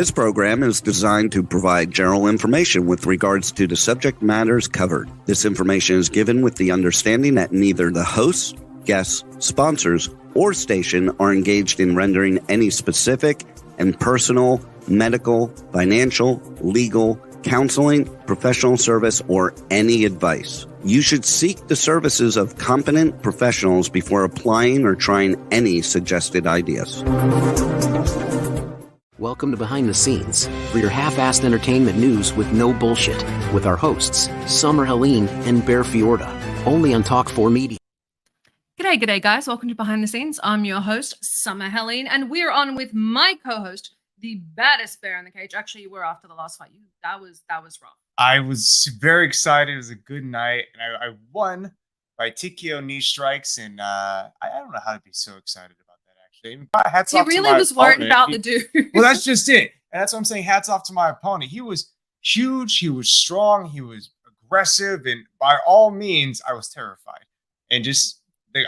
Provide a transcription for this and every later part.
This program is designed to provide general information with regards to the subject matters covered. This information is given with the understanding that neither the hosts, guests, sponsors, or station are engaged in rendering any specific and personal, medical, financial, legal, counseling, professional service, or any advice. You should seek the services of competent professionals before applying or trying any suggested ideas. Welcome to Behind the Scenes, for your half-assed entertainment news with no bullshit, with our hosts, Summer Helene and Bear Fiorda, only on Talk 4 Media. G'day guys, welcome to Behind the Scenes. I'm your host, Summer Helene, and we're on with my co-host, the baddest bear in the cage. Actually, you were after the last fight. That was rough. I was very excited. It was a good night, and I won by TKO knee strikes, and I don't know how to be so excited about that, actually. Hats off to my He really was worried opponent. about the dude. Well, that's just it. And that's what I'm saying. Hats off to my opponent. He was huge. He was strong. He was aggressive, and by all means, I was terrified. And just the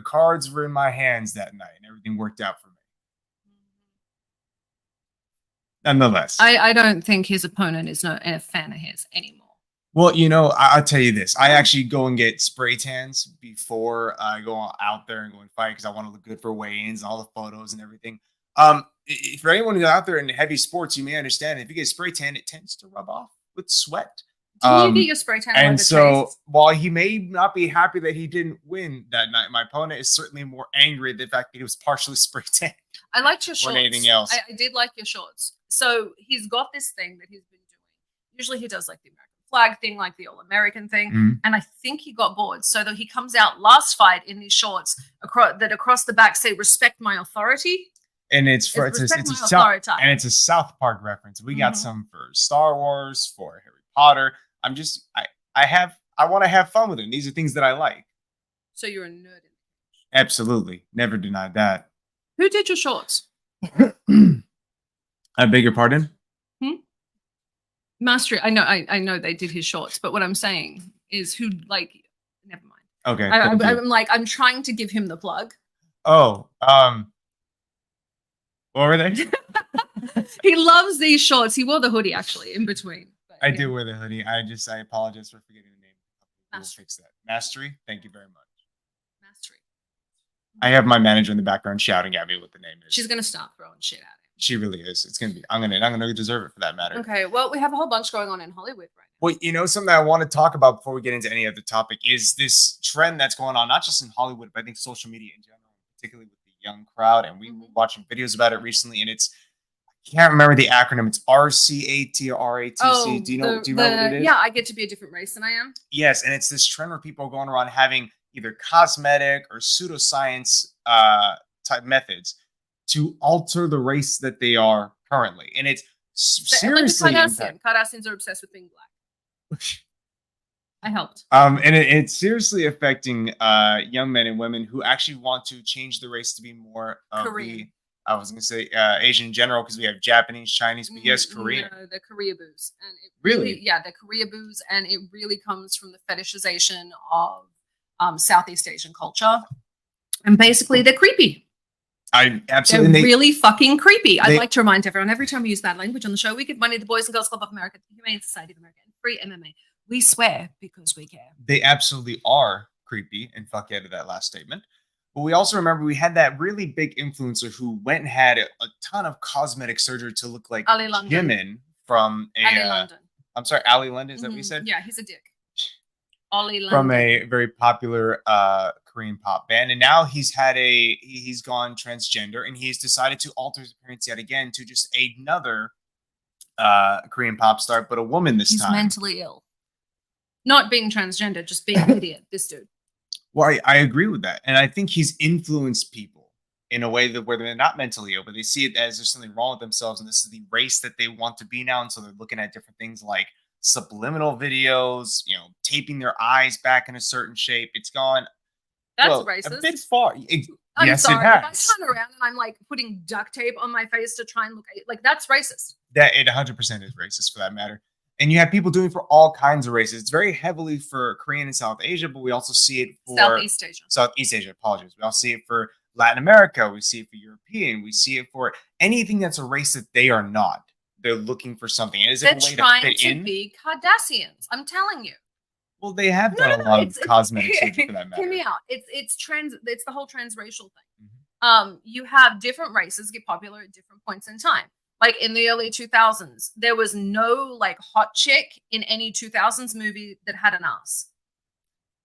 cards were in my hands that night, and everything worked out for me. Nonetheless, I don't think his opponent is a fan of his anymore. Well, you know, I'll tell you this. I actually go and get spray tans before I go out there and go and fight because I want to look good for weigh-ins, all the photos and everything. For anyone who's out there in heavy sports, you may understand if you get spray tan, it tends to rub off with sweat. Did you get your spray tan? And so while he may not be happy that he didn't win that night, my opponent is certainly more angry at the fact that he was partially spray tan. I liked your shorts. Or anything else. I did like your shorts. So he's got this thing that he's been doing. Usually he does like the American flag thing, like the all-American thing. Mm-hmm. And I think he got bored. So that he comes out last fight in these shorts across the back say, "Respect my authority." And it's a South Park reference. We got some for Star Wars, for Harry Potter. I want to have fun with it. These are things that I like. So you're a nerd. Absolutely. Never denied that. Who did your shorts? I beg your pardon? Mastery. I know they did his shorts, but what I'm saying is who, like, never mind. Okay. I'm trying to give him the plug. Oh, what were they? He loves these shorts. He wore the hoodie actually in between. I do wear the hoodie. I apologize for forgetting the name. We'll fix that. Mastery. Thank you very much. Mastery. I have my manager in the background shouting at me what the name is. She's gonna start throwing shit at him. She really is. It's gonna be. I'm gonna deserve it for that matter. Okay. Well, we have a whole bunch going on in Hollywood right now. Well, you know, something I want to talk about before we get into any other topic is this trend that's going on, not just in Hollywood, but I think social media in general, particularly with the young crowd. And we were watching videos about it recently, and I can't remember the acronym. It's RCAT or RATC. Oh, do you know what it is? Yeah, I get to be a different race than I am. Yes, and it's this trend where people are going around having either cosmetic or pseudoscience type methods to alter the race that they are currently. And it's seriously like Kardashians are obsessed with being black. I helped. And it's seriously affecting young men and women who actually want to change the race to be more of Korean. I was going to say Asian in general, because we have Japanese, Chinese, but yes, Korean. No, the Korea boos. And it really? Yeah, the Korea boos. And it really comes from the fetishization of Southeast Asian culture. And basically, they're creepy. They're really fucking creepy. I'd like to remind everyone, every time we use bad language on the show, we give money to the Boys and Girls Club of America, the Humane Society of America, and free MMA. We swear because we care. They absolutely are creepy, and fuck yeah to that last statement. But we also remember we had that really big influencer who went and had a ton of cosmetic surgery to look like Jimin from London. I'm sorry, Ali London, is that what you said? Yeah, he's a dick. Ollie London. From a very popular Korean pop band. And now he's gone transgender, and he's decided to alter his appearance yet again to just another Korean pop star, but a woman this time. He's mentally ill. Not being transgender, just being an idiot, this dude. Well, I agree with that. And I think he's influenced people in a way that where they're not mentally ill, but they see it as there's something wrong with themselves, and this is the race that they want to be now. And so they're looking at different things like subliminal videos, you know, taping their eyes back in a certain shape. It's gone racist. A bit far. I'm sorry. It has. If I turn around and I'm like putting duct tape on my face to try and look like that's racist. That it 100% is racist for that matter. And you have people doing it for all kinds of races. It's very heavily for Korean and South Asia, but we also see it for Southeast Asia, apologies. We also see it for Latin America. We see it for European. We see it for anything that's a race that they are not. they're looking for something. Is they're it a way trying to fit to in? be Kardashians. I'm telling you. Well, they have done a lot of cosmetic surgery for that matter. Hear me out. It's the whole transracial thing. Mm-hmm. You have different races get popular at different points in time. Like in the early 2000s, there was no like hot chick in any 2000s movie that had an ass.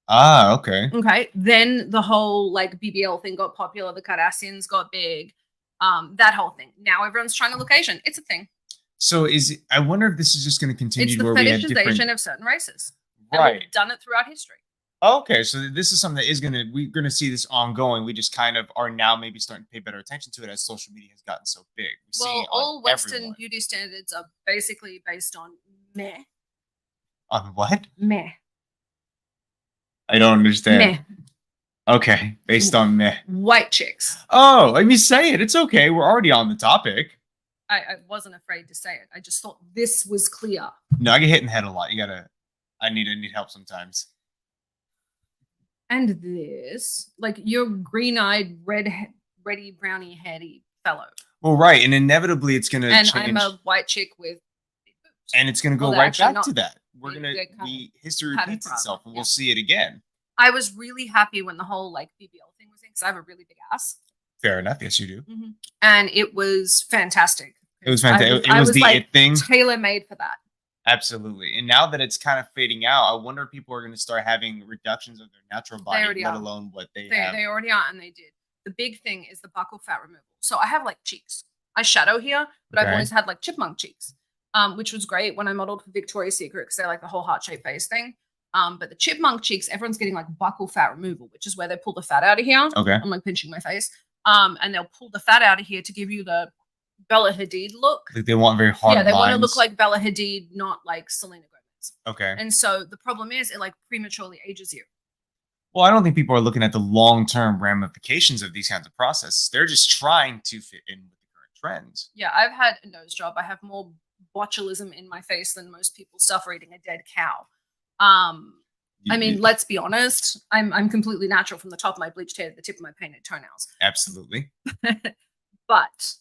Ah, okay. Okay. Then the whole like BBL thing got popular. The Kardashians got big. That whole thing. Now everyone's trying to look Asian. It's a thing. So I wonder if this is just going to continue. It's the where fetishization we have different... of certain races. Right. And we've done it throughout history. Okay, so this is something that we're gonna see this ongoing. We just kind of are now maybe starting to pay better attention to it as social media has gotten so big. Well, all Western beauty standards are basically based on meh. On what? Meh. I don't understand. Meh. Okay, based on meh. White chicks. Oh, let me say it. It's okay. We're already on the topic. I wasn't afraid to say it. I just thought this was clear. No, I get hit in the head a lot. I need help sometimes. And this, like, you're green-eyed, reddy, browny, heady fellow. Well, right, and inevitably it's gonna change. And I'm a white chick with big boobs. And it's gonna go right back to that. We're gonna history repeats itself, and we'll see it again. I was really happy when the whole like BBL thing was in because I have a really big ass. Fair enough. Yes, you do. Mm-hmm. And it was fantastic. It was fantastic. It was the like, it thing. Tailor-made for that. Absolutely. And now that it's kind of fading out, I wonder if people are going to start having reductions of their natural body, let alone what they have. They already are, and they did. The big thing is the buccal fat removal. So I have like cheeks. I shadow here, but I've always had like chipmunk cheeks, which was great when I modeled for Victoria's Secret because they're like the whole heart-shaped face thing. But the chipmunk cheeks, everyone's getting like buccal fat removal, which is where they pull the fat out of here. Okay. I'm like pinching my face. And they'll pull the fat out of here to give you the Bella Hadid look. Like they want very hard. Yeah, they want to lines. look like Bella Hadid, not like Selena Gomez. Okay. And so the problem is it like prematurely ages you. Well, I don't think people are looking at the long-term ramifications of these kinds of processes. They're just trying to fit in with the current trends. Yeah, I've had a nose job. I have more botulism in my face than most people suffer eating a dead cow. I mean, let's be honest. I'm completely natural from the top of my bleached hair to the tip of my painted toenails. Absolutely. But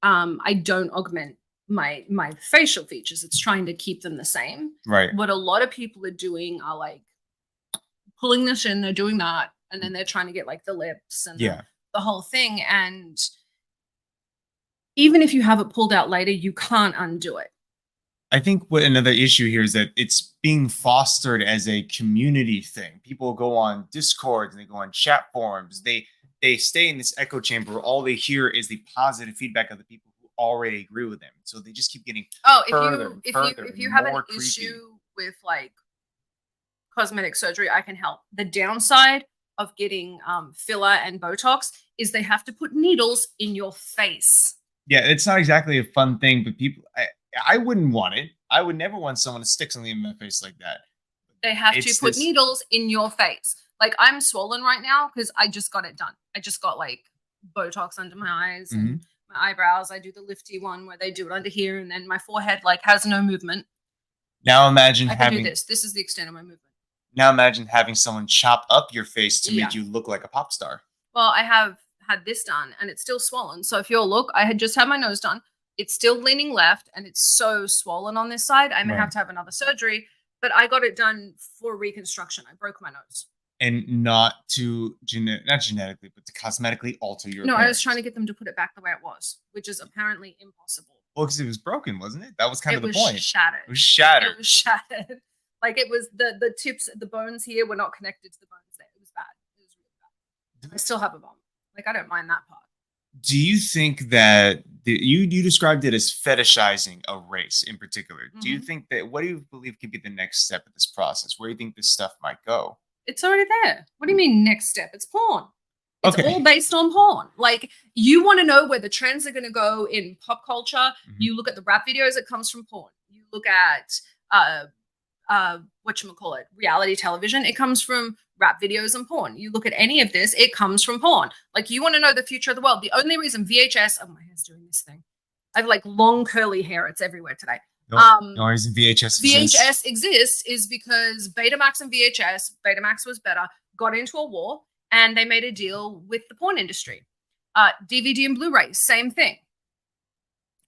I don't augment my facial features. It's trying to keep them the same. Right. What a lot of people are doing are like pulling this in, they're doing that, and then they're trying to get like the lips and the whole thing. And even if you have it pulled out later, you can't undo it. I think what another issue here is that it's being fostered as a community thing. People go on Discord and they go on chat forums. They stay in this echo chamber where all they hear is the positive feedback of the people who already agree with them. So they just keep getting if you have an issue with like cosmetic surgery, I can help. The downside of getting filler and Botox is they have to put needles in your face. Yeah, it's not exactly a fun thing, but people, I wouldn't want it. I would never want someone to stick something in my face like that. They have to put needles in your face. Like I'm swollen right now because I just got it done. I just got like Botox under my eyes and my eyebrows. I do the lifty one where they do it under here, and then my forehead like has no movement. Now imagine I can do this. This is the extent of my movement. Now imagine having someone chop up your face to make you look like a pop star. Well, I have had this done and it's still swollen. So if you'll look, I had just had my nose done. It's still leaning left and it's so swollen on this side. I may have to have another surgery, but I got it done for reconstruction. I broke my nose. And not genetically, but to cosmetically alter your appearance. I was trying to get them to put it back the way it was, which is apparently impossible. Well, because it was broken, wasn't it? That was kind of the point. Shattered. It was shattered. It was shattered. Like it was the tips, the bones here were not connected to the bones there. It was bad. It was really bad. I still have a bump. Like I don't mind that part. Do you think that you described it as fetishizing a race in particular? Do you think that, what do you believe could be the next step of this process? Where do you think this stuff might go? It's already there. What do you mean next step? It's porn. It's all based on porn. Like you want to know where the trends are going to go in pop culture. You look at the rap videos, it comes from porn. You look at whatchamacallit, reality television, it comes from rap videos and porn. You look at any of this, it comes from porn. Like you want to know the future of the world. The only reason VHS, oh, my hair's doing this thing. I have like long curly hair. It's everywhere today. No reason VHS exists is because Betamax and VHS, Betamax was better, got into a war and they made a deal with the porn industry. DVD and Blu-ray, same thing.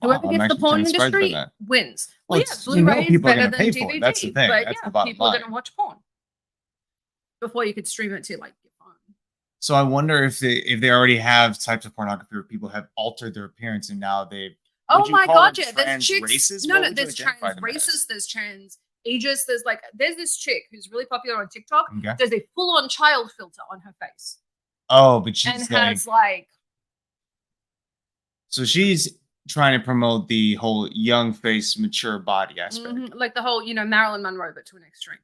Whoever gets the porn industry wins. Well, yeah, Blu-ray is better than DVD. That's the thing. But that's yeah, people are going to watch porn before you could stream it to like your phone. So I wonder if they already have types of pornography where people have altered their appearance and now they've. Oh my God! Yeah, there's chicks. Races? No, there's trans races. There's trans ages. There's this chick who's really popular on TikTok. Okay. There's a full-on child filter on her face. Oh, but she's and has like. So she's trying to promote the whole young face, mature body aspect. Like the whole, Marilyn Monroe, but to an extreme.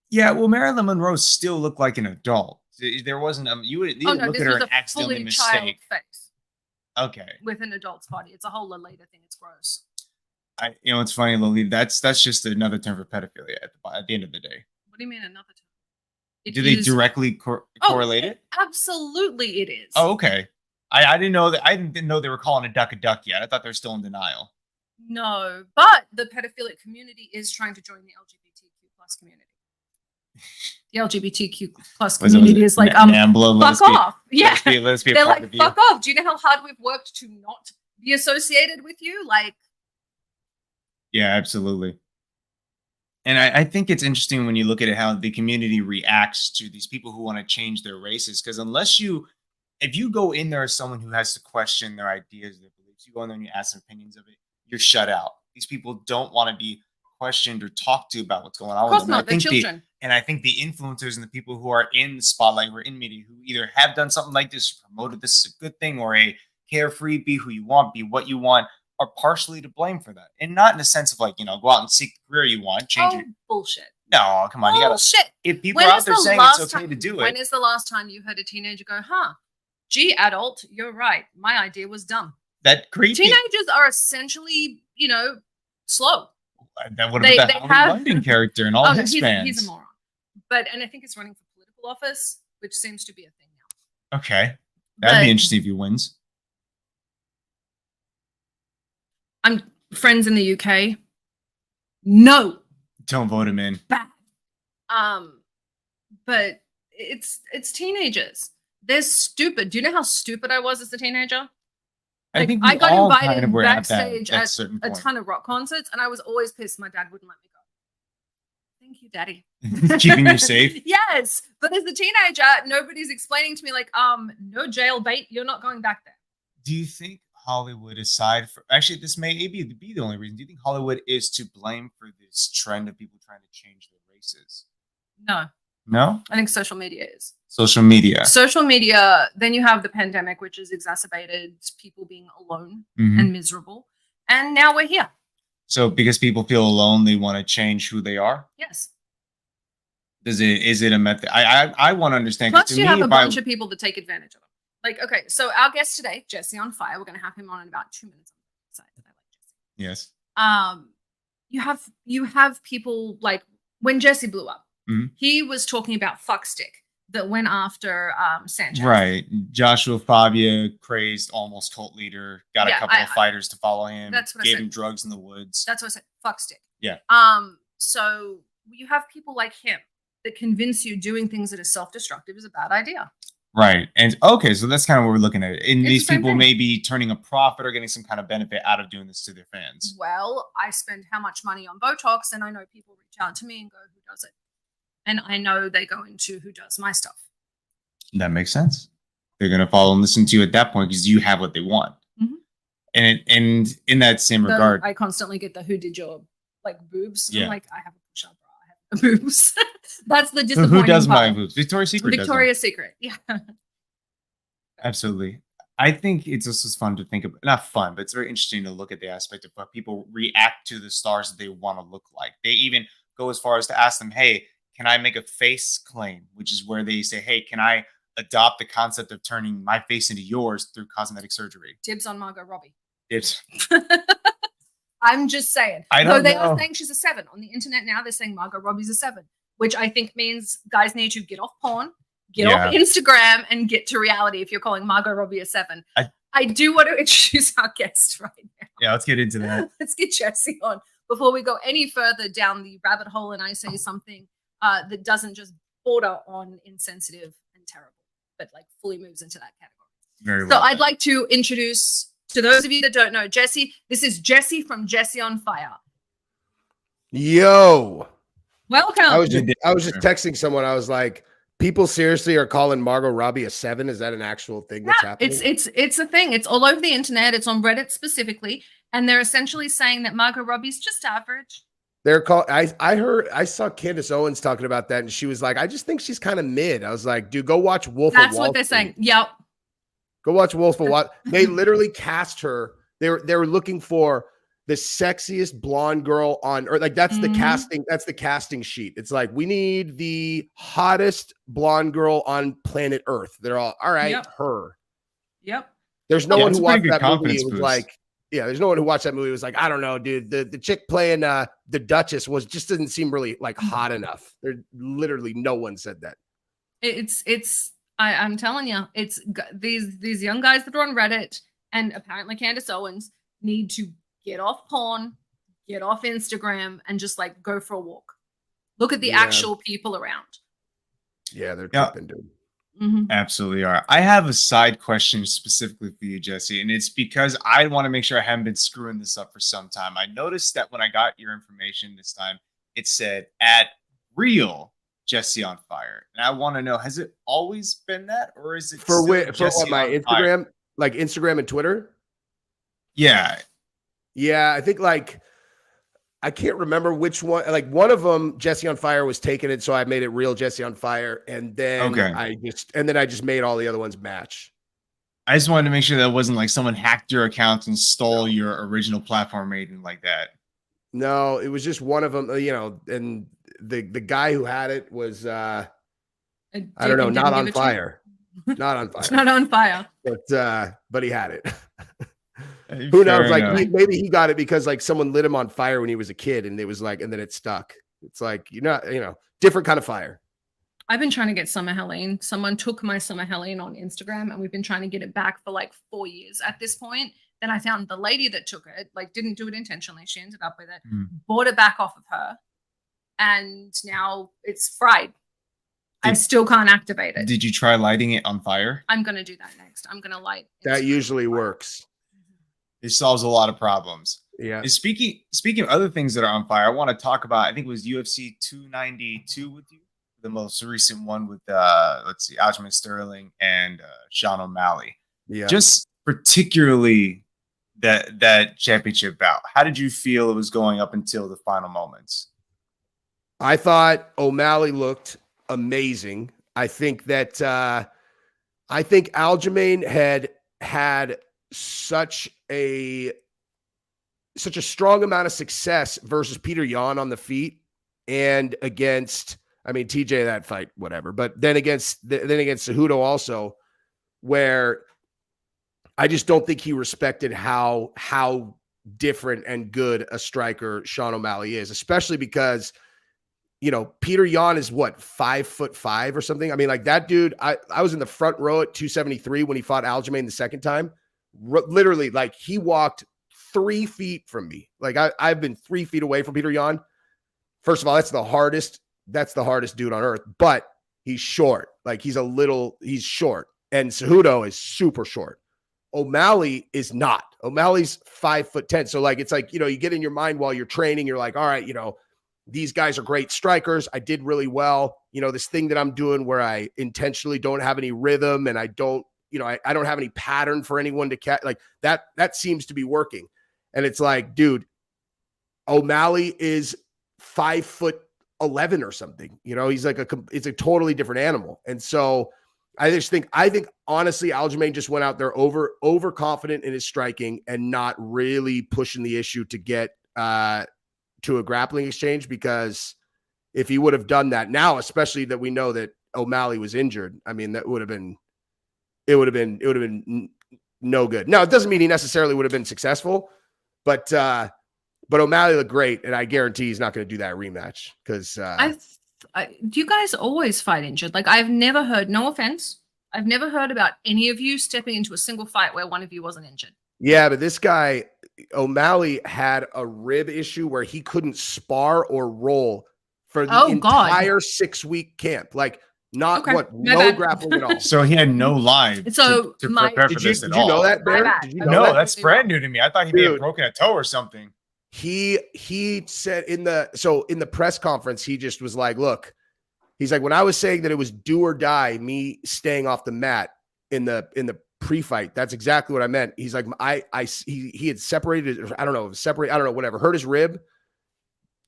Yeah, well, Marilyn Monroe still looked like an adult. There wasn't you would look at her and accidentally mistake. Face. Okay. With an adult's body. It's a whole Lolita thing. It's gross. It's funny, Lolita. That's just another term for pedophilia at the end of the day. What do you mean another term? Do they directly correlate it? Absolutely it is. Oh, okay. I didn't know that. I didn't know they were calling a duck yet. I thought they're still in denial. No, but the pedophilic community is trying to join the LGBTQ plus community. The LGBTQ plus community is like, fuck off. Yeah. Let's be They're like, fuck off. Do you know how hard we've worked to not be associated with you? Like, yeah, absolutely. And I think it's interesting when you look at it, how the community reacts to these people who want to change their races. Because if you go in there as someone who has to question their ideas, their beliefs, you go in there and you ask some opinions of it, you're shut out. These people don't want to be questioned or talked to about what's going on. Of course not, they're children. And I think the influencers and the people who are in the spotlight, who are in media, who either have done something like this, promoted this is a good thing, or a carefree, be who you want, be what you want, are partially to blame for that. And not in the sense of like, go out and seek the career you want, change it. Bullshit. No, come on. Bullshit. If people are out there saying it's okay to do it. When is the last time you heard a teenager go, gee, adult, you're right. My idea was dumb. That creepy. Teenagers are essentially, slow. That would have been the Howard London character and all his fans. He's a moron. And I think he's running for political office, which seems to be a thing now. Okay. That'd be interesting if he wins. I'm friends in the UK. No. Don't vote him in. Bad. But it's teenagers. They're stupid. Do you know how stupid I was as a teenager? I think I got invited backstage at a ton of rock concerts, and I was always pissed my dad wouldn't let me go. Thank you, Daddy. Keeping you safe. Yes, but as a teenager, nobody's explaining to me like, no jail bait. You're not going back there. Do you think Hollywood, actually, this may be the only reason? Do you think Hollywood is to blame for this trend of people trying to change their races? No, I think social media is. Social media. Then you have the pandemic, which has exacerbated people being alone and miserable. And now we're here. So because people feel alone, they want to change who they are? Yes. Is it a method? I want to understand. Plus, you have a bunch of people that take advantage of them. Like, okay, so our guest today, JesseOnFire, we're going to have him on in about 2 minutes. I'm excited. I like Jesse. Yes. You have people like when Jesse blew up, he was talking about fuckstick that went after Sanchez. Right. Joshua Fabia, crazed, almost cult leader, got a couple of fighters to follow him. That's what gave him drugs in the woods. That's what I said. Fuckstick. Yeah. So you have people like him that convince you doing things that are self-destructive is a bad idea. Right. And okay, so that's kind of what we're looking at. And these people may be turning a profit or getting some kind of benefit out of doing this to their fans. Well, I spend how much money on Botox, and I know people reach out to me and go, who does it? And I know they go into who does my stuff. That makes sense. They're going to follow and listen to you at that point because you have what they want. And in that same regard, I constantly get the who did your boobs. Yeah. I'm like, I have a push-up bra. I have boobs. That's the disappointing Who does part. my boobs? Victoria's Secret. Victoria's Secret. Yeah. Absolutely. I think it's just fun to think about. Not fun, but it's very interesting to look at the aspect of how people react to the stars that they want to look like. They even go as far as to ask them, hey, can I make a face claim? Which is where they say, hey, can I adopt the concept of turning my face into yours through cosmetic surgery? Dibs on Margot Robbie. Dibs. I'm just saying. I don't know. They are saying she's a 7. On the internet now, they're saying Margot Robbie's a 7, which I think means guys need to get off porn, get off Instagram, and get to reality if you're calling Margot Robbie a 7. I do want to introduce our guest right now. Yeah, let's get into that. Let's get Jesse on before we go any further down the rabbit hole and I say something that doesn't just border on insensitive and terrible, but fully moves into that category. Very well. So I'd like to introduce To those of you that don't know, Jesse, this is Jesse from JesseOnFire. Yo. Welcome. I was just texting someone. I was like, people seriously are calling Margot Robbie a 7. Is that an actual thing that's happening? It's a thing. It's all over the internet. It's on Reddit specifically. And they're essentially saying that Margot Robbie's just average. They're called. I saw Candace Owens talking about that, and she was like, I just think she's kind of mid. I was like, dude, go watch Wolf of Wall Street. That's what they're saying. Yep. Go watch Wolf of Wall Street. They literally cast her. They were looking for the sexiest blonde girl on earth. Like that's the casting. That's the casting sheet. It's like, we need the hottest blonde girl on planet Earth. They're all right. Yep. Her. Yep. There's no one who watched that movie. It was like, yeah, there's no one who watched that movie. It was like, I don't know, dude. The chick playing the Duchess just didn't seem really like hot enough. There literally no one said that. I'm telling you, it's these young guys that are on Reddit, and apparently Candace Owens need to get off porn, get off Instagram, and just like go for a walk. Look at the actual people around. Yeah, they're tripping, dude. Absolutely are. I have a side question specifically for you, Jesse, and it's because I want to make sure I haven't been screwing this up for some time. I noticed that when I got your information this time, it said at real JesseOnFire, and I want to know, has it always been that, or is it for what, my Instagram, like Instagram and Twitter? Yeah, I think like I can't remember which one. Like one of them, JesseOnFire was taking it, so I made it real JesseOnFire, and then I just made all the other ones match. I just wanted to make sure that it wasn't like someone hacked your account and stole your original platform or anything like that. No, it was just one of them. You know, and the guy who had it was I don't know, not on fire, not on fire, it's not on fire, but he had it. Who knows? Like maybe he got it because like someone lit him on fire when he was a kid, and it was like, and then it stuck. It's like, different kind of fire. I've been trying to get Summer Helene. Someone took my Summer Helene on Instagram, and we've been trying to get it back for like 4 years at this point. Then I found the lady that took it, like didn't do it intentionally. She ended up with it, bought it back off of her, and now it's fried. I still can't activate it. Did you try lighting it on fire? I'm going to do that next. I'm going to light. That usually works. It solves a lot of problems. Yeah. And speaking of other things that are on fire, I want to talk about, I think it was UFC 292 with you, the most recent one with let's see, Aljamain Sterling and Sean O'Malley. Yeah. Just particularly that championship bout. How did you feel it was going up until the final moments? I thought O'Malley looked amazing. I think that Aljamain had such a strong amount of success versus Peter Yan on the feet, and against, I mean, TJ, that fight, whatever, but then against Cejudo also, where I just don't think he respected how different and good a striker Sean O'Malley is, especially because, Peter Yan is what, 5'5" or something. I mean, like that dude, I was in the front row at 273 when he fought Aljamain the second time. Literally, like he walked 3 feet from me. Like I've been 3 feet away from Peter Yan. First of all, that's the hardest dude on earth, but he's short. Like he's short. And Cejudo is super short. O'Malley is not. O'Malley's 5'10". So like, it's like, you get in your mind while you're training, you're like, all right, these guys are great strikers. I did really well. This thing that I'm doing where I intentionally don't have any rhythm and I don't have any pattern for anyone to catch, like that seems to be working. And it's like, dude, O'Malley is 5'11" or something, he's like it's a totally different animal. And so I think honestly, Aljamain just went out there overconfident in his striking and not really pushing the issue to get to a grappling exchange, because if he would have done that now, especially that we know that O'Malley was injured, I mean, it would have been no good. Now, it doesn't mean he necessarily would have been successful, but O'Malley looked great, and I guarantee he's not going to do that rematch because do you guys always fight injured? Like I've never heard, no offense, I've never heard about any of you stepping into a single fight where one of you wasn't injured. Yeah, but this guy, O'Malley, had a rib issue where he couldn't spar or roll for the entire 6-week camp. Like Not Okay. what? My No bad. grappling at all. So he had no live So to my- prepare for Did you, this did at you all. know that, Bear? bad. Did you I know No, that? that's brand new to me. I thought he may have Dude. broken a toe or something. He said in the press conference, he just was like, look, he's like, when I was saying that it was do or die, me staying off the mat in the pre-fight, that's exactly what I meant. He's like, he had separated, I don't know, whatever, hurt his rib.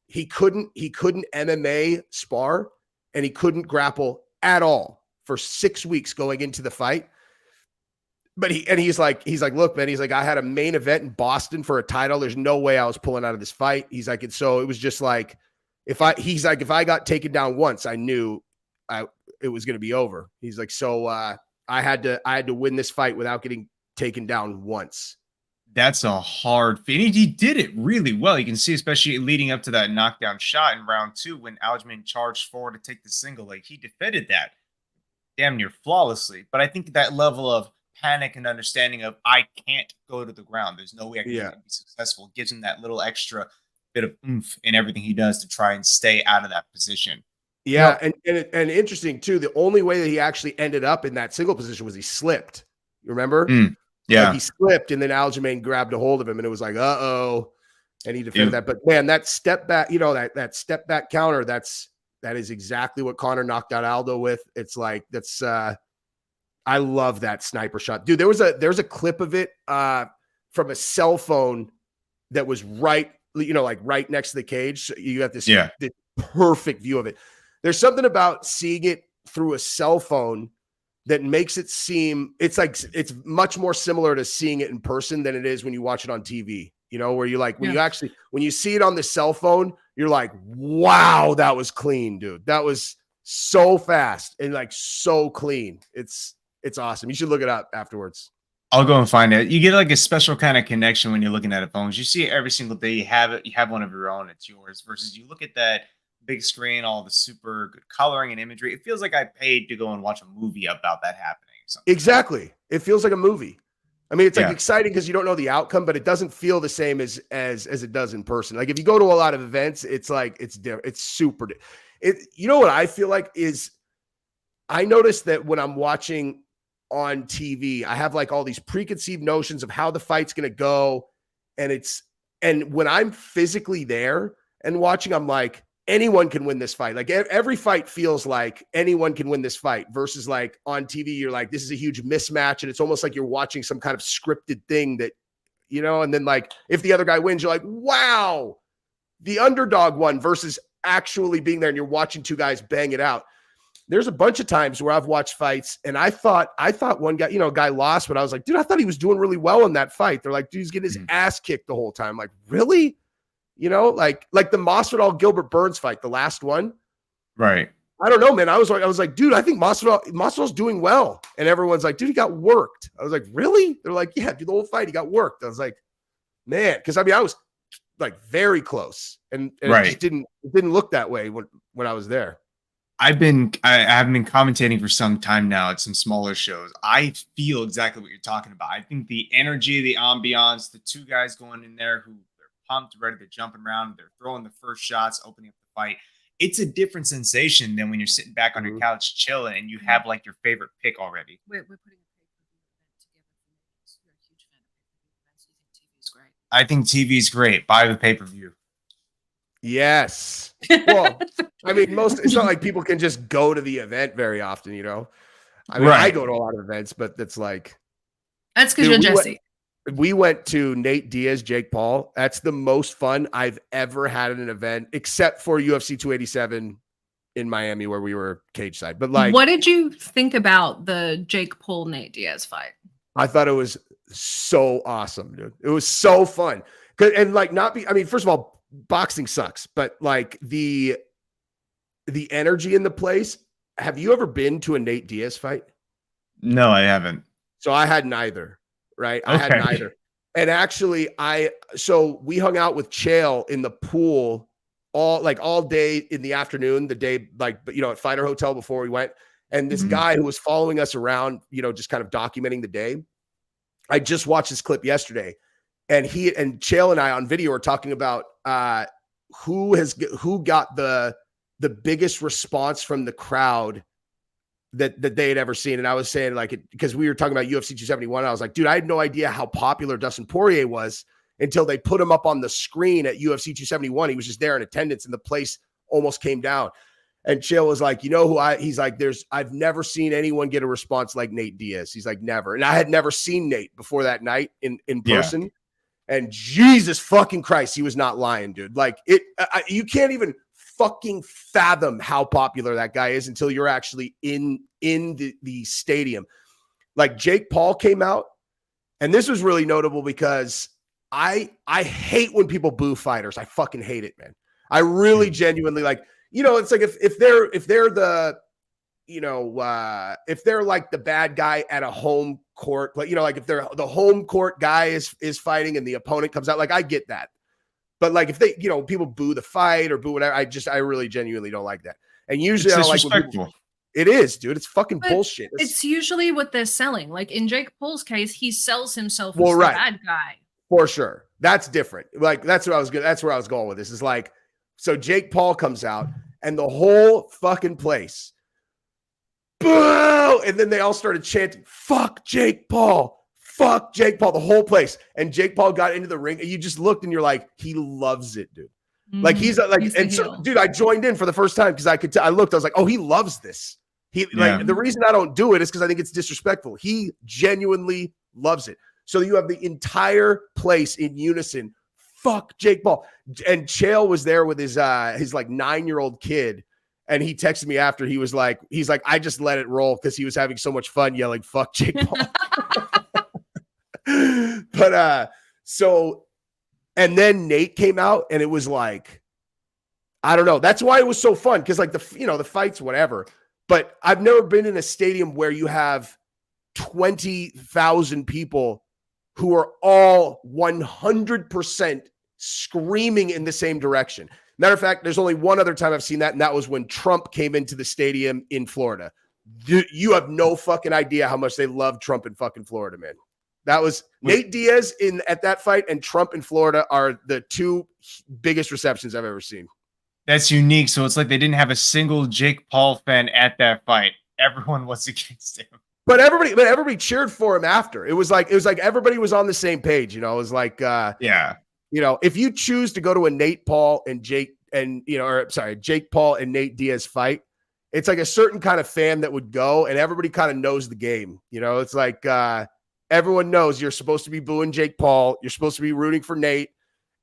He couldn't MMA spar, and he couldn't grapple at all for 6 weeks going into the fight. But he's like, look, man, he's like, I had a main event in Boston for a title. There's no way I was pulling out of this fight. He's like, and so it was just like, if I got taken down once, I knew it was going to be over. He's like, so I had to win this fight without getting taken down once. That's a hard feat. He did it really well. You can see, especially leading up to that knockdown shot in round 2 when Aljamain charged forward to take the single. Like, he defended that damn near flawlessly. But I think that level of panic and understanding of I can't go to the ground, there's no way I can be successful, gives him that little extra bit of oomph in everything he does to try and stay out of that position. Yeah, and interesting too, the only way that he actually ended up in that single position was he slipped. You remember? Yeah. Like he slipped, and then Aljamain grabbed a hold of him, and it was like, uh-oh. And he defended that. But man, that step back, that step back counter, that is exactly what Conor knocked out Aldo with. It's like, that's I love that sniper shot. Dude, there's a clip of it from a cell phone that was right next to the cage. So you got this perfect view of it. There's something about seeing it through a cell phone that makes it seem, it's much more similar to seeing it in person than it is when you watch it on TV, where you like, when you see it on the cell phone, you're like, wow, that was clean, dude. That was so fast and like so clean. It's awesome. You should look it up afterwards. I'll go and find it. You get like a special kind of connection when you're looking at a phone. You see it every single day. You have it. You have one of your own. It's yours. Versus you look at that big screen, all the super good coloring and imagery. It feels like I paid to go and watch a movie about that happening. Exactly. It feels like a movie. I mean, it's like exciting because you don't know the outcome, but it doesn't feel the same as it does in person. Like if you go to a lot of events, it's like it's different. It's super. What I feel like is, I noticed that when I'm watching on TV, I have like all these preconceived notions of how the fight's going to go. And when I'm physically there and watching, I'm like, anyone can win this fight. Like every fight feels like anyone can win this fight versus like on TV, you're like, this is a huge mismatch. And it's almost like you're watching some kind of scripted thing that, and then like, if the other guy wins, you're like, wow, the underdog won versus actually being there and you're watching two guys bang it out. There's a bunch of times where I've watched fights and I thought one guy, guy lost, but I was like, dude, I thought he was doing really well in that fight. They're like, dude, he's getting his ass kicked the whole time. I'm like, really? Like the Masvidal Gilbert Burns fight, the last one. Right. I don't know, man. I was like, dude, I think Masvidal's doing well. And everyone's like, dude, he got worked. I was like, really? They're like, yeah, dude, the whole fight, he got worked. I was like, man, because I was like very close and it just didn't look that way when I was there. I have been commentating for some time now at some smaller shows. I feel exactly what you're talking about. I think the energy, the ambiance, the two guys going in there who they're pumped, ready to jump around, they're throwing the first shots, opening up the fight. It's a different sensation than when you're sitting back on your couch chilling and you have like your favorite pick already. We're putting a pay-per-view event together. You're a huge fan of pay-per-view events. You think TV's great? I think TV's great. Buy the pay-per-view. Yes. Well, I mean, it's not like people can just go to the event very often, I mean, I go to a lot of events, but that's like. That's because you're Jesse. We went to Nate Diaz, Jake Paul. That's the most fun I've ever had at an event, except for UFC 287 in Miami where we were cage side. But like. What did you think about the Jake Paul, Nate Diaz fight? I thought it was so awesome, dude. It was so fun. And like first of all, boxing sucks, but like the energy in the place. Have you ever been to a Nate Diaz fight? No, I haven't. So I had neither, right? I had neither. And actually so we hung out with Chael in the pool all day in the afternoon, the day, at Fighter Hotel before we went. And this guy who was following us around, just kind of documenting the day. I just watched this clip yesterday. And he and Chael and I on video are talking about who got the biggest response from the crowd that they had ever seen. And I was saying like, because we were talking about UFC 271. I was like, dude, I had no idea how popular Dustin Poirier was until they put him up on the screen at UFC 271. He was just there in attendance and the place almost came down. And Chael was like, you know who he's like, I've never seen anyone get a response like Nate Diaz. He's like, never. And I had never seen Nate before that night in person. Yeah. And Jesus fucking Christ, he was not lying, dude. Like you can't even fucking fathom how popular that guy is until you're actually in the stadium. Like Jake Paul came out, and this was really notable because I hate when people boo fighters. I fucking hate it, man. I really genuinely like, you know, it's like if they're the, you know, if they're like the bad guy at a home court, like, you know, like if they're the home court guy is fighting and the opponent comes out, like I get that. But like if they, you know, people boo the fight or boo whatever, I really genuinely don't like that. And usually I don't like when people, it is, dude. It's fucking bullshit. It's usually what they're selling. Like in Jake Paul's case, he sells himself as the bad guy. For sure. That's different. Like that's where I was going with this. Is like, so Jake Paul comes out and the whole fucking place, boo! And then they all started chanting, fuck Jake Paul. Fuck Jake Paul, the whole place. And Jake Paul got into the ring and you just looked and you're like, he loves it, dude. Like he's like, and so, dude, I joined in for the first time because I looked, I was like, oh, he loves this. Like the reason I don't do it is because I think it's disrespectful. He genuinely loves it. So you have the entire place in unison. Fuck Jake Paul. And Chael was there with his like 9-year-old kid. And he texted me after. He's like, I just let it roll because he was having so much fun yelling, fuck Jake Paul. But so, and then Nate came out and it was like, I don't know. That's why it was so fun. Cause like the fights, whatever, but I've never been in a stadium where you have 20,000 people who are all 100% screaming in the same direction. Matter of fact, there's only one other time I've seen that. And that was when Trump came into the stadium in Florida. You have no fucking idea how much they love Trump in fucking Florida, man. That was Nate Diaz at that fight, and Trump in Florida are the two biggest receptions I've ever seen. That's unique. So it's like they didn't have a single Jake Paul fan at that fight. Everyone was against him. But everybody cheered for him after. It was like everybody was on the same page. You know, it was like you know, if you choose to go to a Jake Paul and Jake Paul and Nate Diaz fight, it's like a certain kind of fan that would go, and everybody kind of knows the game. You know, it's like everyone knows you're supposed to be booing Jake Paul. You're supposed to be rooting for Nate.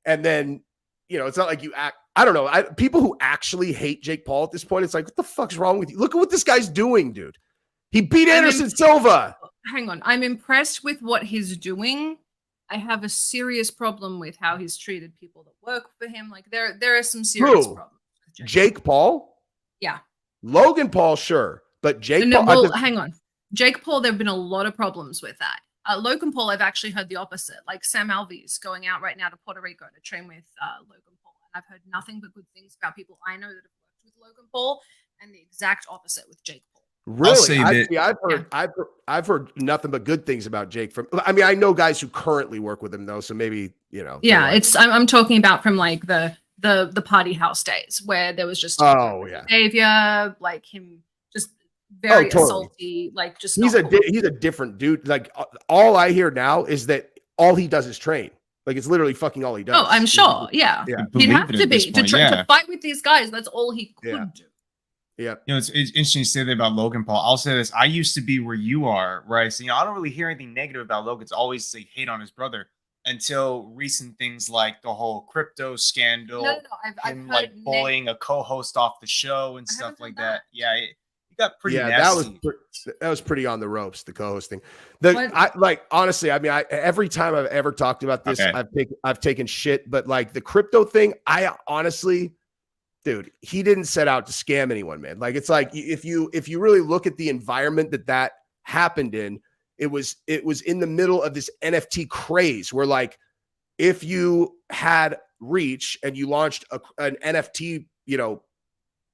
And then, you know, it's not like you act. I don't know. People who actually hate Jake Paul at this point, it's like, what the fuck's wrong with you? Look at what this guy's doing, dude. He beat Anderson Silva. Hang on. I'm impressed with what he's doing. I have a serious problem with how he's treated people that work for him. Like there are some serious problems. Jake Paul? Yeah. Logan Paul, sure. But Jake Paul. Well, hang on. Jake Paul, there have been a lot of problems with that. Logan Paul, I've actually heard the opposite. Like Sam Alvey's going out right now to Puerto Rico to train with Logan Paul. And I've heard nothing but good things about people I know that have worked with Logan Paul, and the exact opposite with Jake Paul. Really? I've heard nothing but good things about Jake. I know guys who currently work with him though, so maybe, you know. Yeah, I'm talking about from like the party house days where there was just behavior, like him just very salty, like just he's a different dude. Like all I hear now is that all he does is train. Like it's literally fucking all he does. Oh, I'm sure. Yeah. He'd have to be to fight with these guys. That's all he could do. Yeah. You know, it's interesting to say that about Logan Paul. I'll say this. I used to be where you are, right? So, you know, I don't really hear anything negative about Logan. It's always they hate on his brother until recent things like the whole crypto scandal. No. I've him like bullying a co-host off the show and stuff like that. Yeah. It got pretty nasty. That was pretty on the ropes, the co-host thing. Honestly, I mean, every time I've ever talked about this, I've taken shit, but like the crypto thing, I honestly, dude, he didn't set out to scam anyone, man. Like, it's like, if you really look at the environment that happened in, it was in the middle of this NFT craze where, like, if you had reach and you launched an NFT, you know,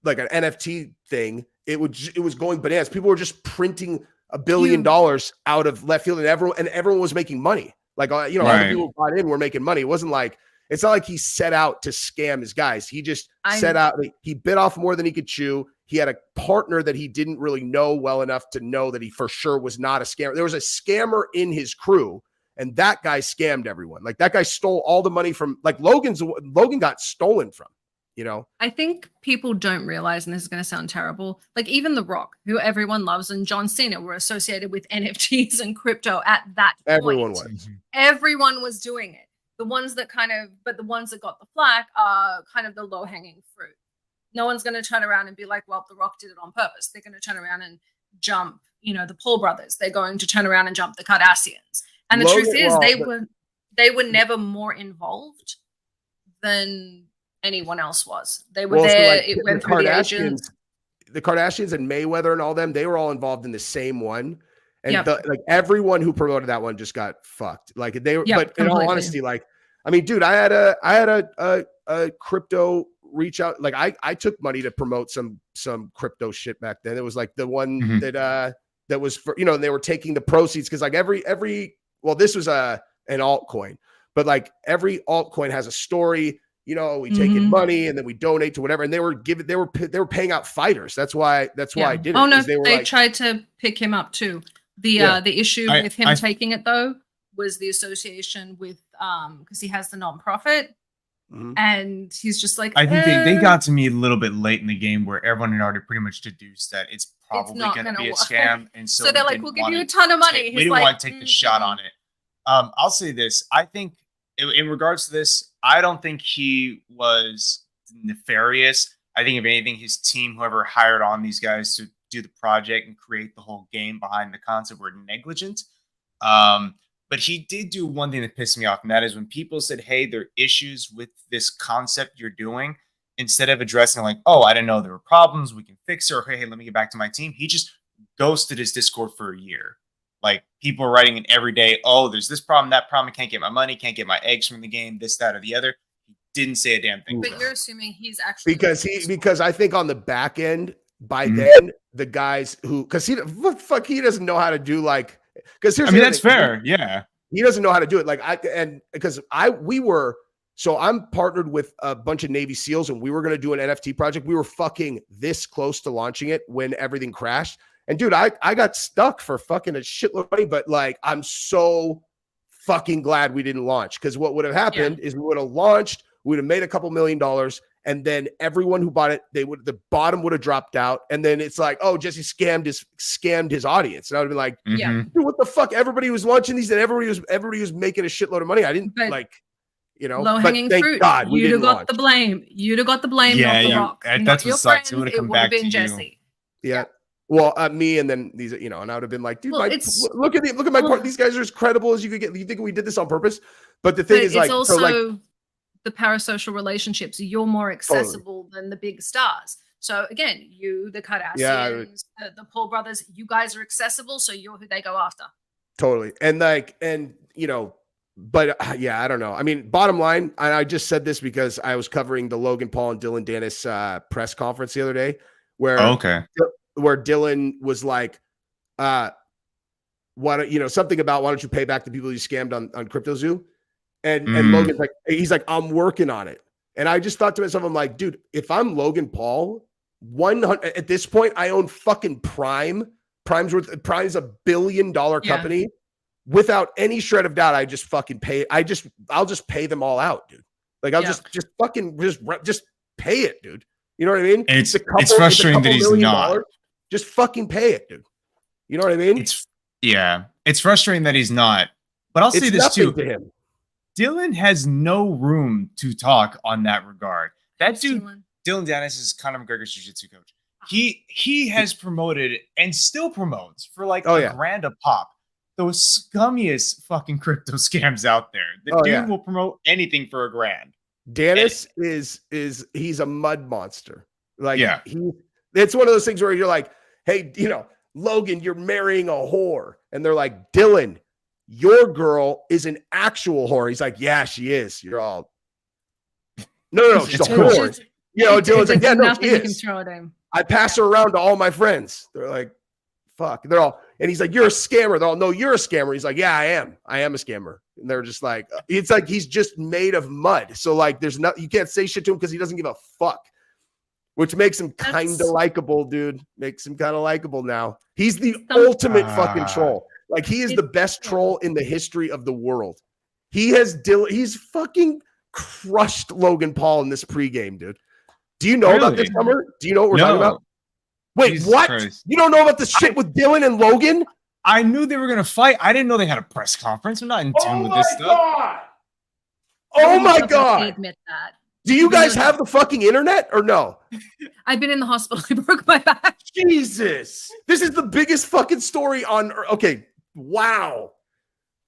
like an NFT thing, it was going bananas. People were just printing $1 billion out of left field, and everyone was making money. Like, you know, other people who bought in were making money. It wasn't like, it's not like he set out to scam his guys. He just set out, he bit off more than he could chew. he had a partner that he didn't really know well enough to know that he for sure was not a scammer. There was a scammer in his crew, and that guy scammed everyone. Like that guy stole all the money from, like Logan got stolen from, you know? I think people don't realize, and this is going to sound terrible, like even The Rock, who everyone loves, and John Cena were associated with NFTs and crypto at that point. Everyone was doing it. The ones that but the ones that got the flack are kind of the low-hanging fruit. No one's going to turn around and be like, well, The Rock did it on purpose. They're going to turn around and jump, the Paul brothers. They're going to turn around and jump the Kardashians. And the truth is they were never more involved than anyone else was. They were there. So it went through the agents. The Kardashians and Mayweather and all them, they were all involved in the same one. And like everyone who promoted that one just got fucked. Like they were, but in all honesty, like, I mean, dude, I had a crypto reach out. Like I took money to promote some crypto shit back then. It was like the one that was for, they were taking the proceeds. Cause like this was an altcoin, but like every altcoin has a story. We take in money and then we donate to whatever. And they were paying out fighters. That's why I did it. Oh no, they tried to pick him up too. The issue with him taking it though was the association with because he has the nonprofit, and he's just like, I think they got to me a little bit late in the game where everyone had already pretty much deduced that it's probably going to be a scam, and so they're like, we'll give you a ton of money. We didn't want to take the shot on it. I'll say this: I think in regards to this, I don't think he was nefarious. I think if anything, his team, whoever hired on these guys to do the project and create the whole game behind the concept, were negligent. But he did do one thing that pissed me off, and that is when people said, hey, there are issues with this concept you're doing, instead of addressing like, oh, I didn't know there were problems, we can fix it, or hey, let me get back to my team. He just ghosted his Discord for a year. Like people are writing in every day, oh, there's this problem, that problem, I can't get my money, can't get my eggs from the game, this, that, or the other. He didn't say a damn thing. But you're assuming he's actually because I think on the back end, by then, the guys because he doesn't know how to do like, because that's fair. Yeah. He doesn't know how to do it. Like so I'm partnered with a bunch of Navy SEALs and we were going to do an NFT project. We were fucking this close to launching it when everything crashed. And dude, I got stuck for fucking a shitload of money, but like, I'm so fucking glad we didn't launch. Cause what would have happened is we would have launched, we would have made a couple $1 million. And then everyone who bought it, the bottom would have dropped out. And then it's like, oh, Jesse scammed his audience. And I would have been like, dude, what the fuck? Everybody was launching these and everybody was making a shitload of money. I didn't low hanging fruit. God, you'd have got the blame. You'd have got the blame. Yeah, not The Rock. That's what sucks. It would have come back to Jesse. Yeah. Well, me and then these, and I would have been like, dude, look at my part. These guys are as credible as you could get. You think we did this on purpose? But the thing is, like, it's also the parasocial relationships. You're more accessible than the big stars. So again, you, the Kardashians, the Paul brothers, you guys are accessible. So you're who they go after. Totally. And but I don't know. I mean, bottom line, and I just said this because I was covering the Logan Paul and Dylan Dennis press conference the other day where Dylan was like, something about why don't you pay back the people you scammed on CryptoZoo? And Logan's like, he's like, I'm working on it. And I just thought to myself, I'm like, dude, if I'm Logan Paul, 100 at this point, I own fucking Prime. Prime's $1 billion company. Without any shred of doubt, I just fucking pay. I'll just pay them all out, dude. Like I'll just pay it, dude. You know what I mean? And it's frustrating that he's not. Just fucking pay it, dude. You know what I mean? It's frustrating that he's not. But I'll say this too. To him. Dylan has no room to talk on that regard. That dude, Dylan Dennis, is Conor McGregor's jiu-jitsu coach. He has promoted and still promotes for like $1,000 a pop those scummiest fucking crypto scams out there. The dude will promote anything for $1,000. Dennis he's a mud monster. Like it's one of those things where you're like, hey, Logan, you're marrying a whore. And they're like, Dylan, your girl is an actual whore. He's like, yeah, she is. You're all, no, she's a whore. Dylan's like, yeah, no, she is. I pass her around to all my friends. They're like, fuck. They're all, and he's like, you're a scammer. They're all, no, you're a scammer. He's like, yeah, I am. I am a scammer. And they're just like, it's like he's just made of mud. So like, you can't say shit to him because he doesn't give a fuck. which makes him kind of likable, dude. Makes him kind of likable now. He's the ultimate fucking troll. Like, he is the best troll in the history of the world. He's fucking crushed Logan Paul in this pregame, dude. Do you know about this, Summer? Do you know what we're talking about? Wait, Jesus what? Christ. You don't know about the shit with Dylan and Logan? I knew they were going to fight. I didn't know they had a press conference. I'm not in tune with this stuff. Oh my God. Admit that. Do you guys have the fucking internet or no? I've been in the hospital. I broke my back. Jesus. This is the biggest fucking story on earth. Okay. Wow.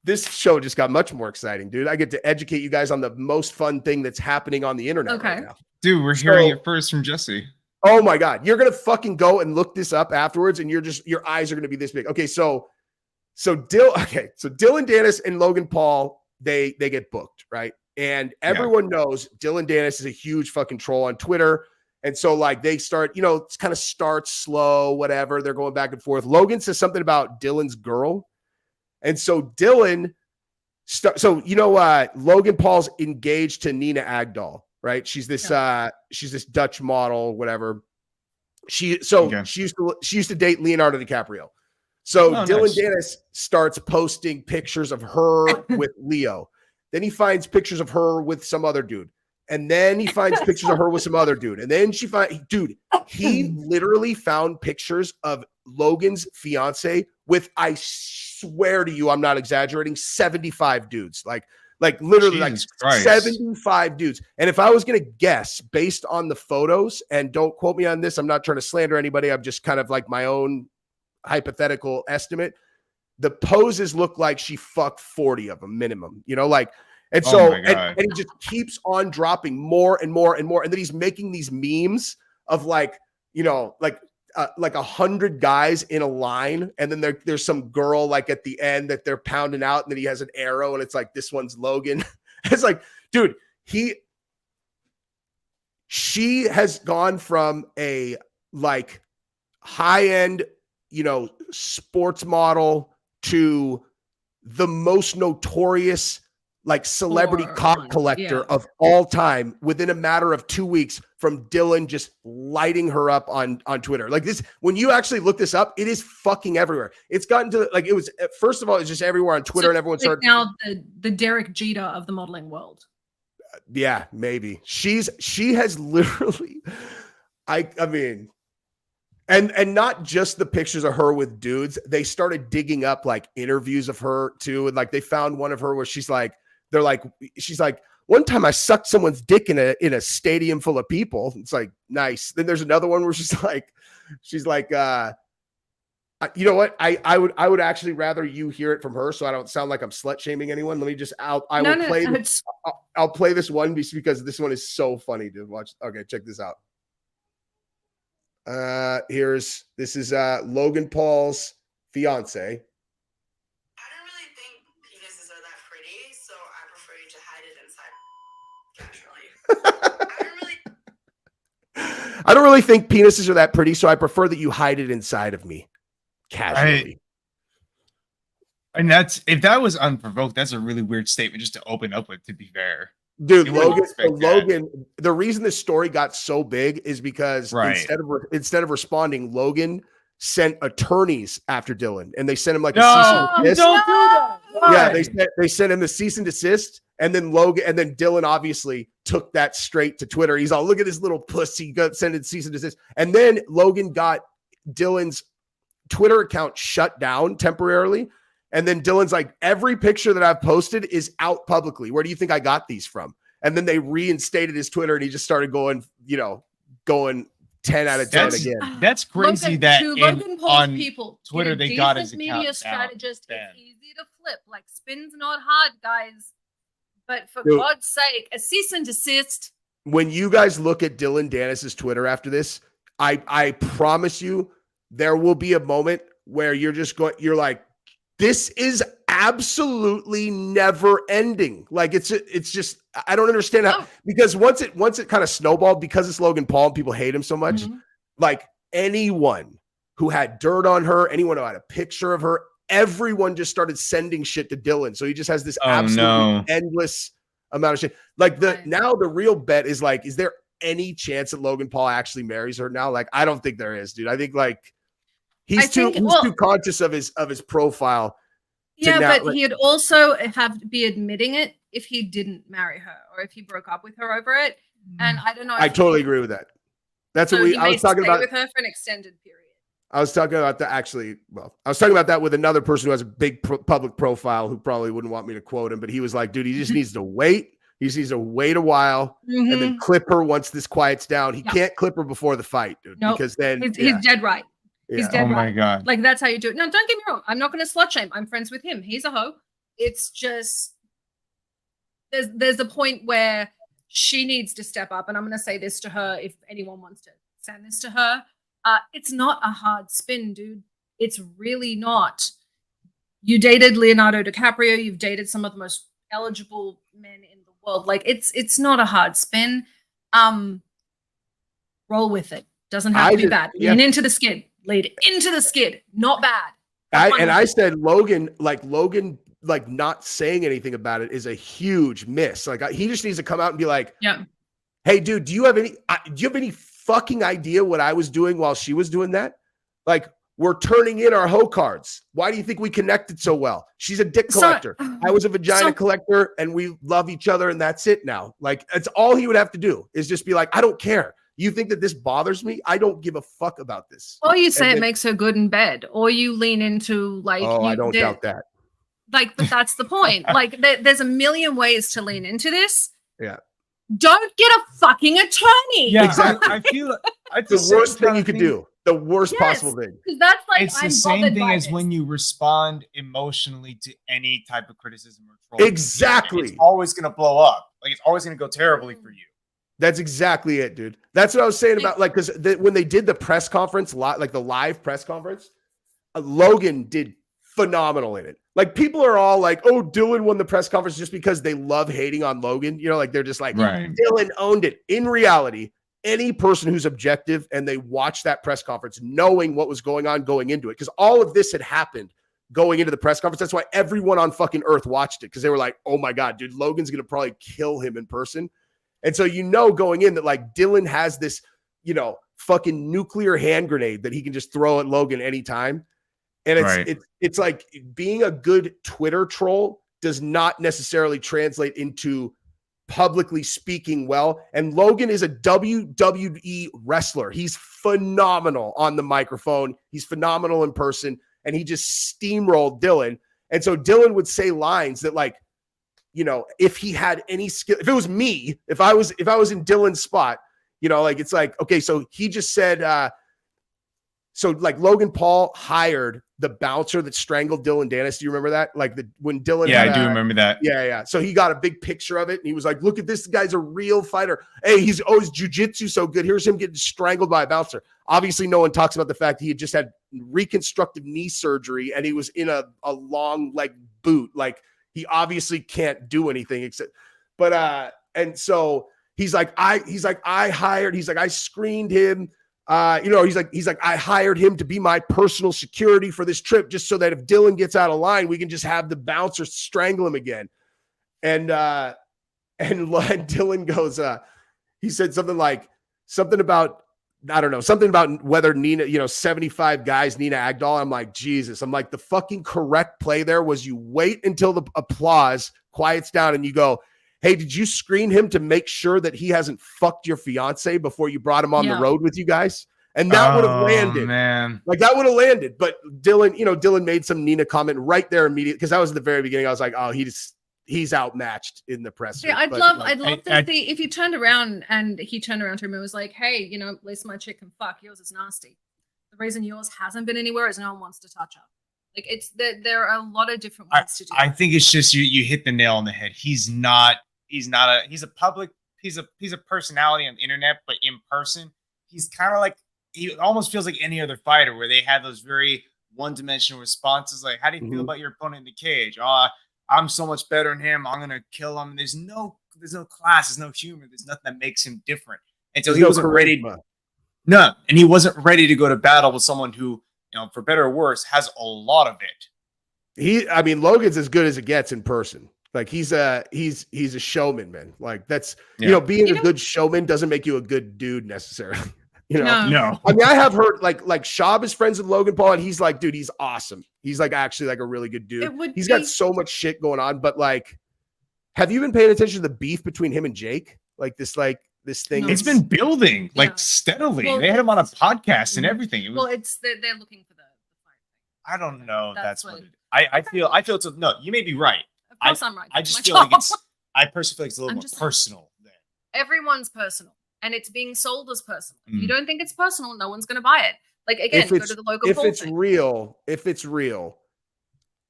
This show just got much more exciting, dude. I get to educate you guys on the most fun thing that's happening on the internet right now. Dude, we're hearing it first from Jesse. Oh my God. You're going to fucking go and look this up afterwards, and your eyes are going to be this big. Okay. So Dylan Dennis and Logan Paul, they get booked, right? And everyone knows Dylan Dennis is a huge fucking troll on Twitter. And so, like, they start, it's kind of starts slow, whatever. They're going back and forth. Logan says something about Dylan's girl. And so Dylan, Logan Paul's engaged to Nina Agdal, right? She's this Dutch model, whatever. She used to date Leonardo DiCaprio. So Dylan Dennis starts posting pictures of her with Leo. Then he finds pictures of her with some other dude. And then he finds pictures of her with some other dude. And then he literally found pictures of Logan's fiance with, I swear to you, I'm not exaggerating, 75 dudes. Like literally Jesus Christ. 75 dudes. And if I was going to guess based on the photos, and don't quote me on this, I'm not trying to slander anybody. I'm just kind of like my own hypothetical estimate. The poses look like she fucked 40 of them minimum, and so, and he just keeps on dropping more and more and more. And then he's making these memes of like 100 guys in a line. And then there's some girl like at the end that they're pounding out. And then he has an arrow and it's like, this one's Logan. It's like, dude, she has gone from a like high-end, sports model to the most notorious like celebrity cock collector of all time within a matter of 2 weeks from Dylan just lighting her up on Twitter. Like this, when you actually look this up, it is fucking everywhere. It's gotten to like, it was, first of all, it's just everywhere on Twitter, and everyone started now the Derek Jeter of the modeling world. Yeah, maybe she has literally, I mean, and not just the pictures of her with dudes. They started digging up like interviews of her too. And like, they found one of her where she's like, one time I sucked someone's dick in a stadium full of people. It's like, nice. Then there's another one where she's like, you know what? I would actually rather you hear it from her, so I don't sound like I'm slut shaming anyone. Let me just, I'll play this one because this one is so funny to watch. Okay, check this out. This is Logan Paul's fiance. I don't really think penises are that pretty, so I prefer that you hide it inside of me casually. And if that was unprovoked, that's a really weird statement just to open up with, to be fair. Dude, Logan, the reason this story got so big is because instead of responding, Logan sent attorneys after Dylan, and they sent him like a cease and desist. Don't do that. Yeah, they sent him a cease and desist. And then Dylan obviously took that straight to Twitter. He's all, look at this little pussy, send it cease and desist. And then Logan got Dylan's Twitter account shut down temporarily. And then Dylan's like, every picture that I've posted is out publicly. Where do you think I got these from? And then they reinstated his Twitter, and he just started going 10 out of 10 again. That's crazy that Logan Paul's people, Twitter, they got his account media strategist. It's easy to flip. Like, spin's not hard, guys. But for God's sake, a cease and desist. When you guys look at Dylan Dennis's Twitter after this, I promise you there will be a moment where you're like, this is absolutely never ending. Like it's just, I don't understand how, because once it kind of snowballed, because it's Logan Paul and people hate him so much, like anyone who had dirt on her, anyone who had a picture of her, everyone just started sending shit to Dylan. So he just has this absolutely endless amount of shit. Like now the real bet is like, is there any chance that Logan Paul actually marries her now? Like, I don't think there is, dude. I think like he's too conscious of his profile. Yeah, but he'd also have to be admitting it if he didn't marry her or if he broke up with her over it. And I don't know. I totally agree with that. That's so what I was talking about with her for an extended period. I was talking about that actually. Well, I was talking about that with another person who has a big public profile who probably wouldn't want me to quote him, but he was like, dude, he just needs to wait. He just needs to wait a while and then clip her once this quiets down. He can't clip her before the fight, dude, because then he's dead right. Yeah. He's dead right. Oh my God. Like, that's how you do it. No, don't get me wrong. I'm not going to slut shame. I'm friends with him. He's a hoe. It's just, there's a point where she needs to step up. And I'm going to say this to her if anyone wants to send this to her. It's not a hard spin, dude. It's really not. You dated Leonardo DiCaprio. You've dated some of the most eligible men in the world. Like, it's not a hard spin. Roll with it. Doesn't have to be bad. Lean into the skid. Lead into the skid. Not bad. I said Logan, like not saying anything about it is a huge miss. Like, he just needs to come out and be like, hey, dude, do you have any fucking idea what I was doing while she was doing that? Like, we're turning in our hoe cards. Why do you think we connected so well? She's a dick collector. I was a vagina collector, and we love each other, and that's it now. Like, it's all he would have to do is just be like, I don't care. You think that this bothers me? I don't give a fuck about this. Or you say it makes her good in bed, or you lean into like. Oh, I don't doubt that. Like, but that's the point. Like, there's a million ways to lean into this. Yeah. Don't get a fucking attorney. Yeah, exactly. I feel it's the worst thing you could do. The worst possible thing. That's like, it's the same thing as when you respond emotionally to any type of criticism or troll. Exactly. It's always going to blow up. Like, it's always going to go terribly for you. That's exactly it, dude. That's what I was saying about, like, because when they did the press conference, like the live press conference, Logan did phenomenal in it. Like, people are all like, oh, Dylan won the press conference just because they love hating on Logan. You know, like, they're just like, Dylan owned it. In reality, any person who's objective and they watch that press conference knowing what was going on going into it, because all of this had happened going into the press conference. That's why everyone on fucking earth watched it, because they were like, oh my God, dude, Logan's going to probably kill him in person. And so, you know, going in that, like, Dylan has this, you know, fucking nuclear hand grenade that he can just throw at Logan anytime. And it's like, being a good Twitter troll does not necessarily translate into publicly speaking well. And Logan is a WWE wrestler. He's phenomenal on the microphone. He's phenomenal in person. And he just steamrolled Dylan. And so Dylan would say lines that, like, you know, if he had any skill, if it was me, if I was in Dylan's spot, you know, like, it's like, okay, so he just said, so like Logan Paul hired the bouncer that strangled Dylan Dennis. Do you remember that? Like, when Dylan, I do remember that. Yeah. So he got a big picture of it, and he was like, look at this guy's a real fighter. Hey, he's always jujitsu so good. Here's him getting strangled by a bouncer. Obviously, no one talks about the fact he had just had reconstructive knee surgery, and he was in a long leg boot. Like, he obviously can't do anything except, and so he's like, I screened him. You know, he's like, I hired him to be my personal security for this trip, just so that if Dylan gets out of line, we can just have the bouncer strangle him again. And Dylan goes, he said something about, I don't know, something about whether Nina, you know, 75 guys, Nina Agdal. I'm like, Jesus. I'm like, the fucking correct play there was you wait until the applause quiets down and you go, hey, did you screen him to make sure that he hasn't fucked your fiance before you brought him on the road with you guys? And that would have landed. Man. Like, that would have landed. But Dylan made some Nina comment right there immediately, because that was at the very beginning. I was like, oh, he's outmatched in the presser. Yeah, I'd love to see if he turned around and he turned around to him and was like, hey, you know, at least my chick can fuck. Yours is nasty. The reason yours hasn't been anywhere is no one wants to touch her. Like, it's there are a lot of different ways to do it. I think it's just you hit the nail on the head. He's a personality on the internet, but in person, he's kind of like, he almost feels like any other fighter, where they have those very one-dimensional responses. Like, how do you feel about your opponent in the cage? I'm so much better than him. I'm gonna kill him. There's no class. There's no humor. There's nothing that makes him different. And so he wasn't ready. No, and he wasn't ready to go to battle with someone who, you know, for better or worse, has a lot of it. Logan's as good as it gets in person. Like he's a showman, man. Like that's being a good showman doesn't make you a good dude necessarily. No. I mean, I have heard like Shab is friends with Logan Paul, and he's like, dude, he's awesome. He's like actually like a really good dude. He's got so much shit going on, but like, have you been paying attention to the beef between him and Jake? Like this thing. No. It's been building like steadily. Well, they had him on a podcast and everything. It was, they're looking for the fight. I don't know. That's what I feel. It's no. You may be right. Of course, I'm right. I just feel like it's. I personally feel like it's a little more personal. Everyone's personal. And it's being sold as personal. If you don't think it's personal, no one's going to buy it. Like again, go to the Logan Paul thing. If it's real,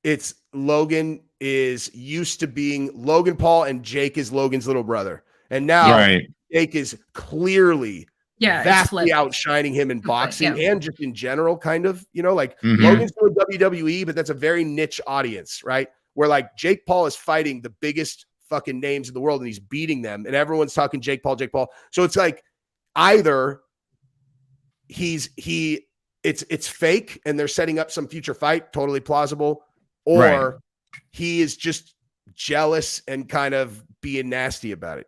it's Logan is used to being Logan Paul and Jake is Logan's little brother. And now Jake is clearly vastly outshining him in boxing and just in general, kind of, like Logan's doing WWE, but that's a very niche audience, right? Where like Jake Paul is fighting the biggest fucking names in the world and he's beating them and everyone's talking Jake Paul. So it's like either it's fake and they're setting up some future fight, totally plausible, or he is just jealous and kind of being nasty about it,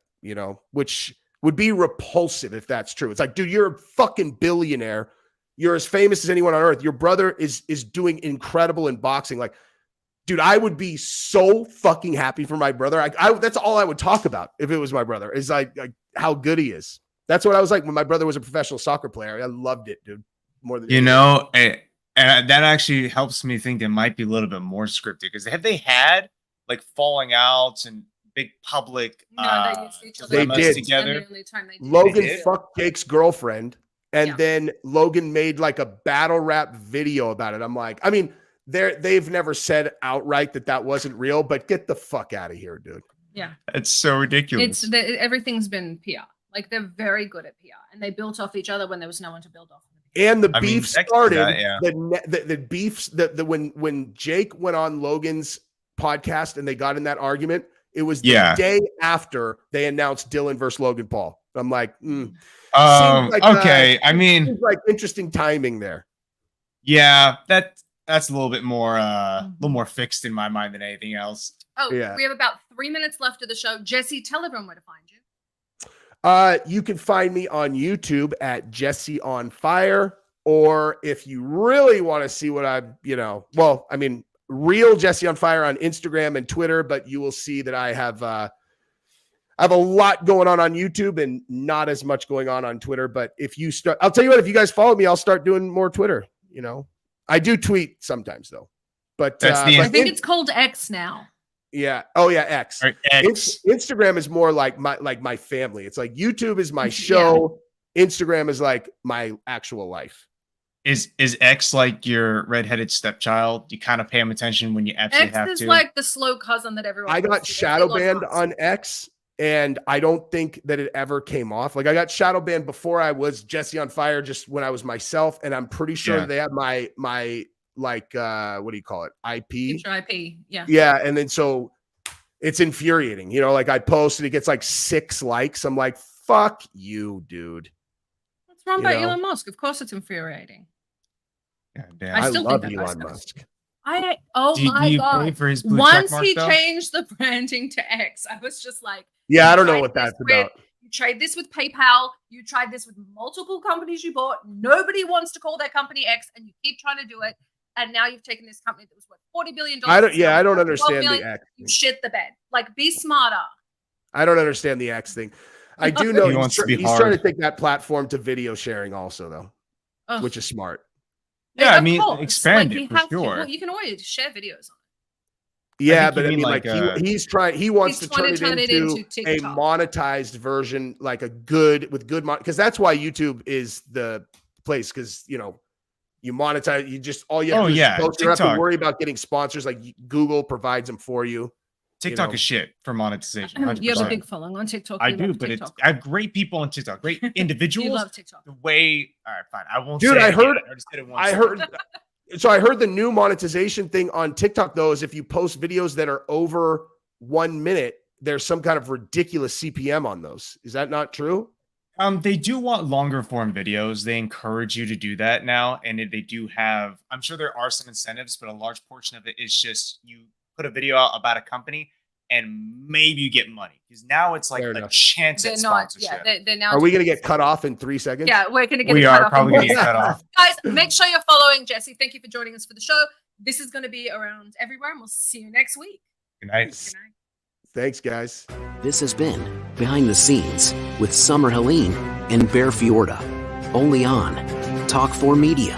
which would be repulsive if that's true. It's like, dude, you're a fucking billionaire. You're as famous as anyone on earth. Your brother is doing incredible in boxing. Like, dude, I would be so fucking happy for my brother. That's all I would talk about if it was my brother, is like how good he is. That's what I was like when my brother was a professional soccer player. I loved it, dude. More than and that actually helps me think it might be a little bit more scripted, because have they had like falling outs and big public they did together? Logan fucked Jake's girlfriend, and then Logan made like a battle rap video about it. I'm like, I mean, they've never said outright that wasn't real, but get the fuck out of here, dude. Yeah. It's so ridiculous. Everything's been PR. Like they're very good at PR, and they built off each other when there was no one to build off. And the beef started. The beefs when Jake went on Logan's podcast and they got in that argument, it was the day after they announced Dylan versus Logan Paul. I'm like, okay. I mean, seems like interesting timing there. Yeah, that's a little bit more, a little more fixed in my mind than anything else. Oh, yeah. We have about 3 minutes left of the show. Jesse, tell everyone where to find you. You can find me on YouTube at JesseOnFire, or if you really want to see what I'm, real JesseOnFire on Instagram and Twitter, but you will see that I have a lot going on YouTube and not as much going on Twitter. But I'll tell you what, if you guys follow me, I'll start doing more Twitter. I do tweet sometimes though, but I think it's called X now. Yeah. Oh yeah. X. Right, X. Instagram is more like my family. It's like YouTube is my show. Yeah. Instagram is like my actual life. Is X like your redheaded stepchild? You kind of pay him attention when you absolutely have to. X is like the slow cousin that everyone. I got shadow banned on X, and I don't think that it ever came off. Like I got shadow banned before I was JesseOnFire, just when I was myself, and I'm pretty sure they had my like what do you call it? IP. Yeah. Yeah, and then so it's infuriating. Like I post and it gets like 6 likes. I'm like, fuck you, dude. It's run by Elon Musk. Of course, it's infuriating. Yeah, I love Elon Musk. My God. For his Once he changed the branding to X, I was just like, yeah, I don't know what that's about. You trade this with PayPal. You tried this with multiple companies you bought. Nobody wants to call their company X, and you keep trying to do it. And now you've taken this company that was worth $40 billion. I don't understand the X. You shit the bed. Like, be smarter. I don't understand the X thing. I do know he's trying to take that platform to video sharing also, though, which is smart. Yeah, I mean, expand it for sure. Well, you can always share videos on it. Yeah, but I mean, like he wants to turn it into a monetized version, like because that's why YouTube is the place, because you monetize, you just all you have to do is post. You don't have to worry about getting sponsors, like Google provides them for you. TikTok is shit for monetization. 100%. You have a big following on TikTok. I do, but I have great people on TikTok, great individuals. You love TikTok. All right, fine. I won't. Dude, I heard. So I heard the new monetization thing on TikTok though is if you post videos that are over 1 minute, there's some kind of ridiculous CPM on those. Is that not true? They do want longer form videos. They encourage you to do that now, and they do have. I'm sure there are some incentives, but a large portion of it is just you put a video out about a company, and maybe you get money, because now it's like a chance at sponsorship. They're now. Are we going to get cut off in 3 seconds? Yeah, we're going to get. We are probably going to get cut off. Guys, make sure you're following Jesse. Thank you for joining us for the show. This is going to be around everywhere, and we'll see you next week. Good night. Good night. Thanks, guys. This has been Behind the Scenes with Summer Helene and Bear Fiorda. Only on Talk 4 Media.